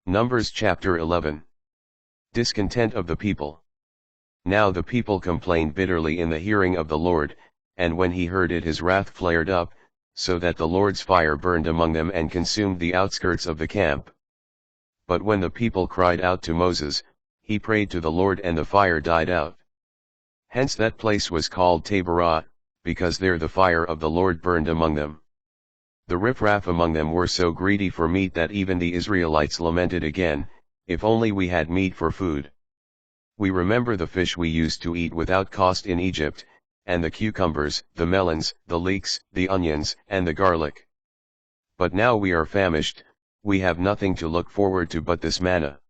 Numbers chapter 11. Discontent of the people. Now the people complained bitterly in the hearing of the Lord, and when he heard it his wrath flared up, so that the Lord's fire burned among them and consumed the outskirts of the camp. But when the people cried out to Moses, he prayed to the Lord and the fire died out. Hence that place was called Taberah, because there the fire of the Lord burned among them. The riffraff among them were so greedy for meat that even the Israelites lamented again, "If only we had meat for food. We remember the fish we used to eat without cost in Egypt, and the cucumbers, the melons, the leeks, the onions, and the garlic. But now we are famished, we have nothing to look forward to but this manna."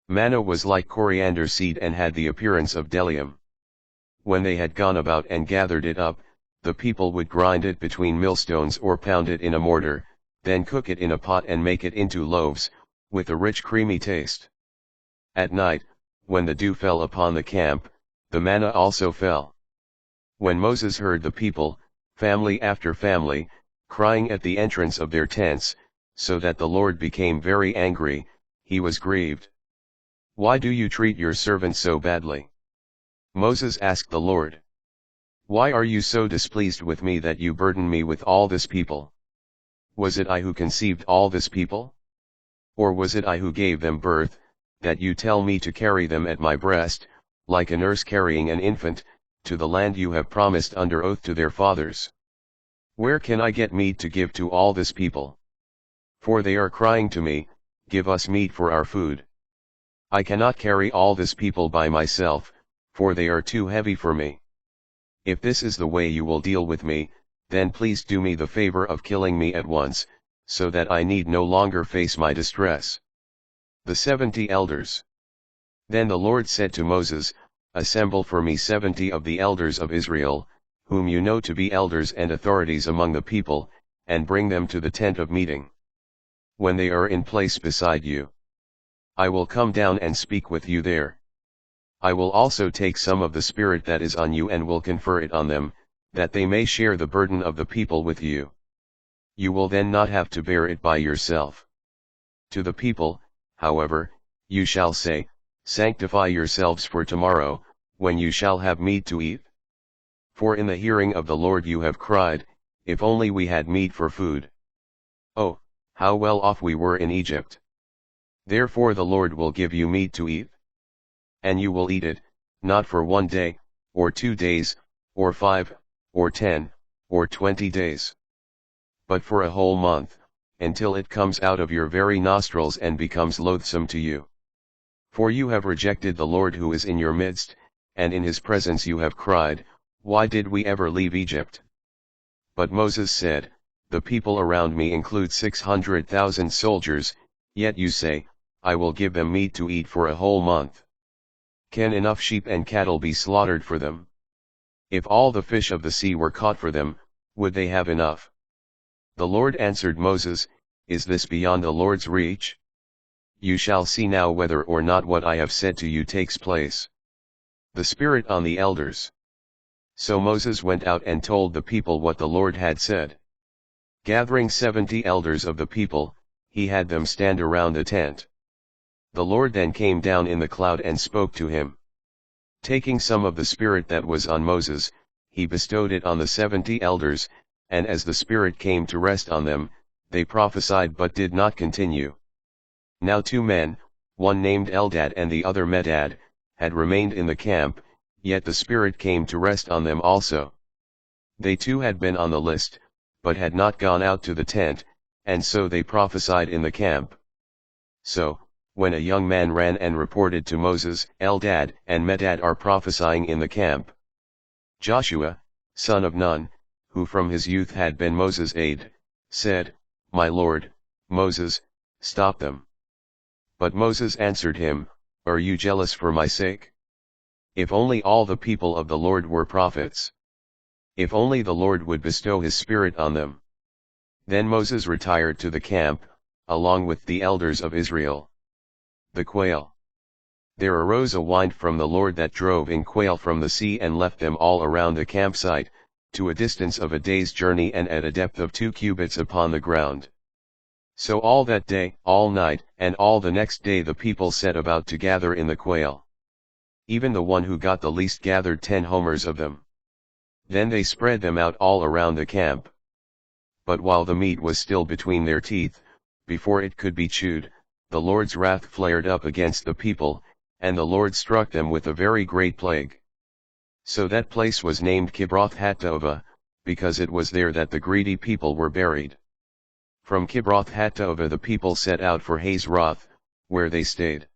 Manna was like coriander seed and had the appearance of bdellium. When they had gone about and gathered it up, the people would grind it between millstones or pound it in a mortar, then cook it in a pot and make it into loaves, with a rich creamy taste. At night, when the dew fell upon the camp, the manna also fell. When Moses heard the people, family after family, crying at the entrance of their tents, so that the Lord became very angry, he was grieved. "Why do you treat your servant so badly?" Moses asked the Lord. "Why are you so displeased with me that you burden me with all this people? Was it I who conceived all this people? Or was it I who gave them birth, that you tell me to carry them at my breast, like a nurse carrying an infant, to the land you have promised under oath to their fathers? Where can I get meat to give to all this people? For they are crying to me, 'Give us meat for our food.' I cannot carry all this people by myself, for they are too heavy for me. If this is the way you will deal with me, then please do me the favor of killing me at once, so that I need no longer face my distress." The 70 elders. Then the Lord said to Moses, "Assemble for me 70 of the elders of Israel, whom you know to be elders and authorities among the people, and bring them to the tent of meeting. When they are in place beside you, I will come down and speak with you there. I will also take some of the Spirit that is on you and will confer it on them, that they may share the burden of the people with you. You will then not have to bear it by yourself. To the people, however, you shall say, 'Sanctify yourselves for tomorrow, when you shall have meat to eat.' For in the hearing of the Lord you have cried, 'If only we had meat for food. Oh, how well off we were in Egypt.' Therefore the Lord will give you meat to eat. And you will eat it, not for 1 day, or 2 days, or 5, or 10, or 20 days. But for a whole month, until it comes out of your very nostrils and becomes loathsome to you. For you have rejected the Lord who is in your midst, and in his presence you have cried, 'Why did we ever leave Egypt?' But Moses said, 'The people around me include 600,000 soldiers, yet you say, I will give them meat to eat for a whole month. Can enough sheep and cattle be slaughtered for them? If all the fish of the sea were caught for them, would they have enough?' The Lord answered Moses, 'Is this beyond the Lord's reach? You shall see now whether or not what I have said to you takes place.' The Spirit on the elders. So Moses went out and told the people what the Lord had said. Gathering 70 elders of the people, he had them stand around the tent. The Lord then came down in the cloud and spoke to him. Taking some of the Spirit that was on Moses, he bestowed it on the 70 elders, and as the Spirit came to rest on them, they prophesied but did not continue. Now 2 men, one named Eldad and the other Medad, had remained in the camp, yet the Spirit came to rest on them also. They too had been on the list, but had not gone out to the tent, and so they prophesied in the camp. So, when a young man ran and reported to Moses, 'Eldad and Medad are prophesying in the camp.' Joshua, son of Nun, who from his youth had been Moses' aide, said, 'My lord, Moses, stop them.' But Moses answered him, 'Are you jealous for my sake? If only all the people of the Lord were prophets. If only the Lord would bestow his Spirit on them.' Then Moses retired to the camp, along with the elders of Israel. The quail. There arose a wind from the Lord that drove in quail from the sea and left them all around the campsite, to a distance of a day's journey and at a depth of 2 cubits upon the ground. So all that day, all night, and all the next day the people set about to gather in the quail. Even the one who got the least gathered 10 homers of them. Then they spread them out all around the camp. But while the meat was still between their teeth, before it could be chewed, the Lord's wrath flared up against the people, and the Lord struck them with a very great plague. So that place was named Kibroth Hattaavah, because it was there that the greedy people were buried. From Kibroth Hattaavah the people set out for Hazeroth, where they stayed.